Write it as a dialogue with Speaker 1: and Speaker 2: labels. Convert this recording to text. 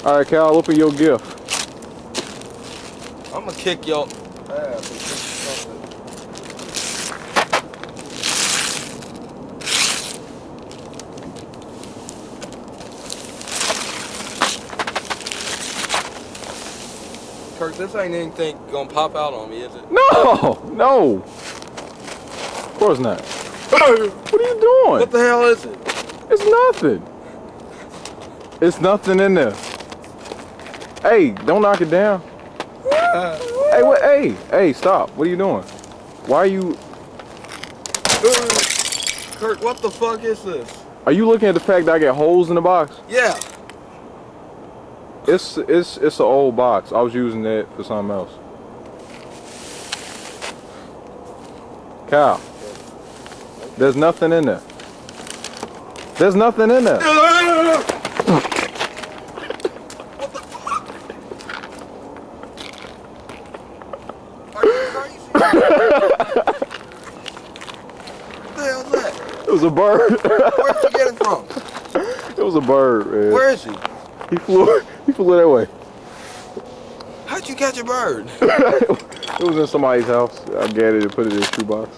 Speaker 1: All right, Cal, open your gift.
Speaker 2: I'm gonna kick your ass. Kirk, this ain't anything gonna pop out on me, is it?
Speaker 1: No, no. Of course not. What are you doing?
Speaker 2: What the hell is it?
Speaker 1: It's nothing. It's nothing in there. Hey, don't knock it down. Hey, what? Hey, stop. What are you doing? Why are you?
Speaker 2: Kirk, what the fuck is this?
Speaker 1: Are you looking at the fact that I got holes in the box?
Speaker 2: Yeah.
Speaker 1: It's an old box. I was using that for something else. Cal, there's nothing in there. There's nothing in there.
Speaker 2: What the fuck? Are you crazy? What the hell's that?
Speaker 1: It was a bird.
Speaker 2: Where'd you get it from?
Speaker 1: It was a bird, man.
Speaker 2: Where is he?
Speaker 1: He flew that way.
Speaker 2: How'd you catch a bird?
Speaker 1: It was in somebody's house. I gathered it and put it in a shoebox.